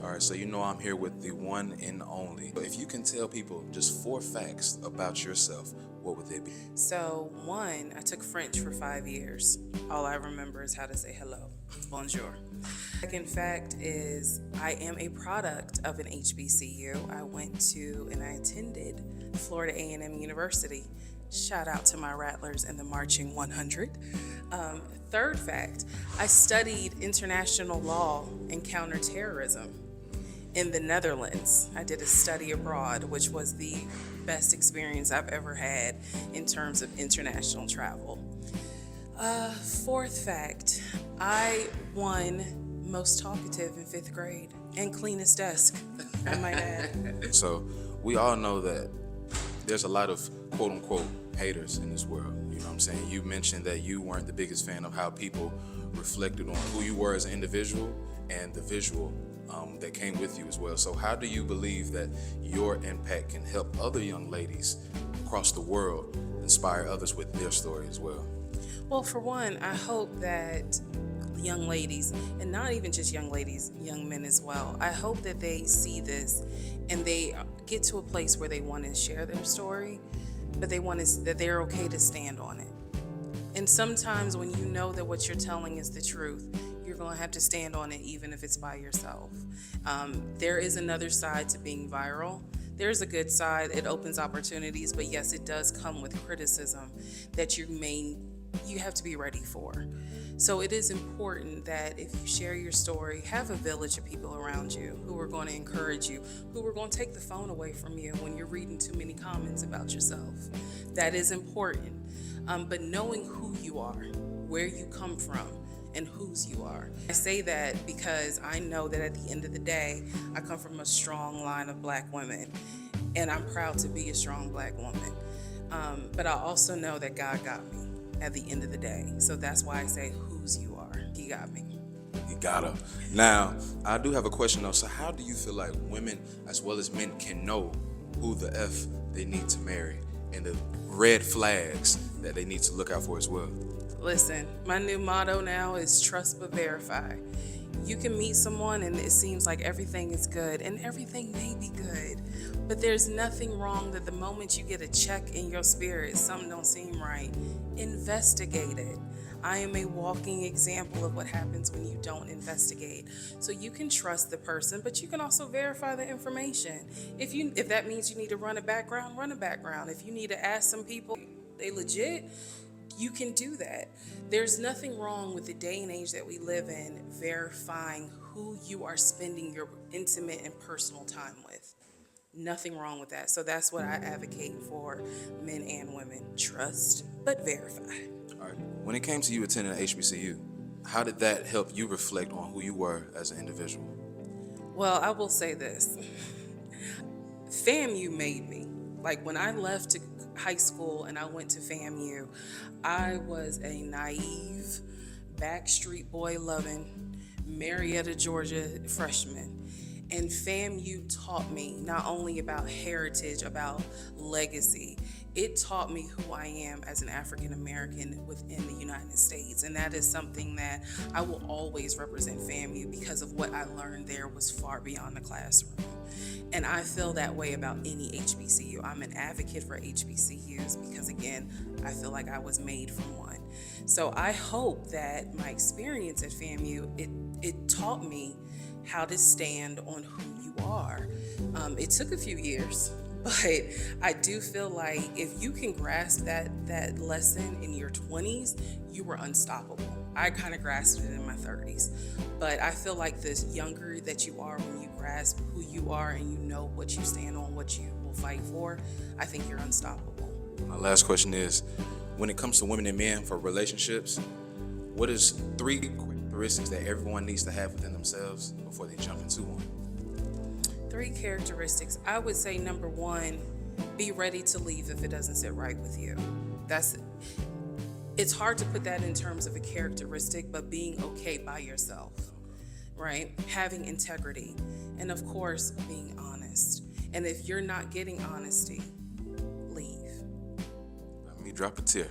All right, so you know I'm here with the one and only. If you can tell people just 4 facts about yourself, what would they be? So, one, I took French for 5 years. All I remember is how to say hello. Bonjour. Second fact is I am a product of an HBCU. I went to and I attended Florida A&M University. Shout out to my Rattlers and the Marching 100. Third fact, I studied international law and counterterrorism in the Netherlands. I did a study abroad, which was the best experience I've ever had in terms of international travel. Fourth fact, I won most talkative in 5th grade and cleanest desk, I might add. So we all know that there's a lot of quote unquote haters in this world. You know what I'm saying? You mentioned that you weren't the biggest fan of how people reflected on who you were as an individual and the visual that came with you as well. So how do you believe that your impact can help other young ladies across the world inspire others with their story as well? Well, for one, I hope that young ladies, and not even just young ladies, young men as well, I hope that they see this and they get to a place where they want to share their story, but that they're okay to stand on it. And sometimes when you know that what you're telling is the truth, you're going to have to stand on it even if it's by yourself. There is another side to being viral. There's a good side. It opens opportunities, but yes, it does come with criticism that you have to be ready for. So it is important that if you share your story, have a village of people around you who are going to encourage you, who are going to take the phone away from you when you're reading too many comments about yourself. That is important. But knowing who you are, where you come from, and whose you are. I say that because I know that at the end of the day, I come from a strong line of Black women, and I'm proud to be a strong Black woman. But I also know that God got me at the end of the day. So that's why I say whose you are. He got me. You got her. Now, I do have a question though. So how do you feel like women as well as men can know who the F they need to marry and the red flags that they need to look out for as well? Listen, my new motto now is trust but verify. You can meet someone and it seems like everything is good, and everything may be good, but there's nothing wrong that the moment you get a check in your spirit, something don't seem right, investigate it. I am a walking example of what happens when you don't investigate. So you can trust the person, but you can also verify the information. If that means you need to run a background, run a background. If you need to ask some people, they legit, you can do that. There's nothing wrong with the day and age that we live in verifying who you are spending your intimate and personal time with. Nothing wrong with that. So that's what I advocate for men and women. Trust, but verify. All right. When it came to you attending an HBCU, how did that help you reflect on who you were as an individual? Well, I will say this. FAMU made me. Like when I left to high school and I went to FAMU, I was a naive, Backstreet Boy loving, Marietta, Georgia freshman. And FAMU taught me not only about heritage, about legacy, it taught me who I am as an African American within the United States. And that is something that I will always represent FAMU because of what I learned there was far beyond the classroom. And I feel that way about any HBCU. I'm an advocate for HBCUs because, again, I feel like I was made from one. So I hope that my experience at FAMU, it taught me how to stand on who you are. It took a few years, but I do feel like if you can grasp that lesson in your 20s, you were unstoppable. I kind of grasped it in my 30s, but I feel like the younger that you are, when you grasp who you are and you know what you stand on, what you will fight for, I think you're unstoppable. My last question is, when it comes to women and men for relationships, what is 3 characteristics that everyone needs to have within themselves before they jump into one? 3 characteristics. I would say number 1, be ready to leave if it doesn't sit right with you. It's hard to put that in terms of a characteristic, but being okay by yourself, right? Having integrity, and of course, being honest. And if you're not getting honesty, leave. Let me drop a tear.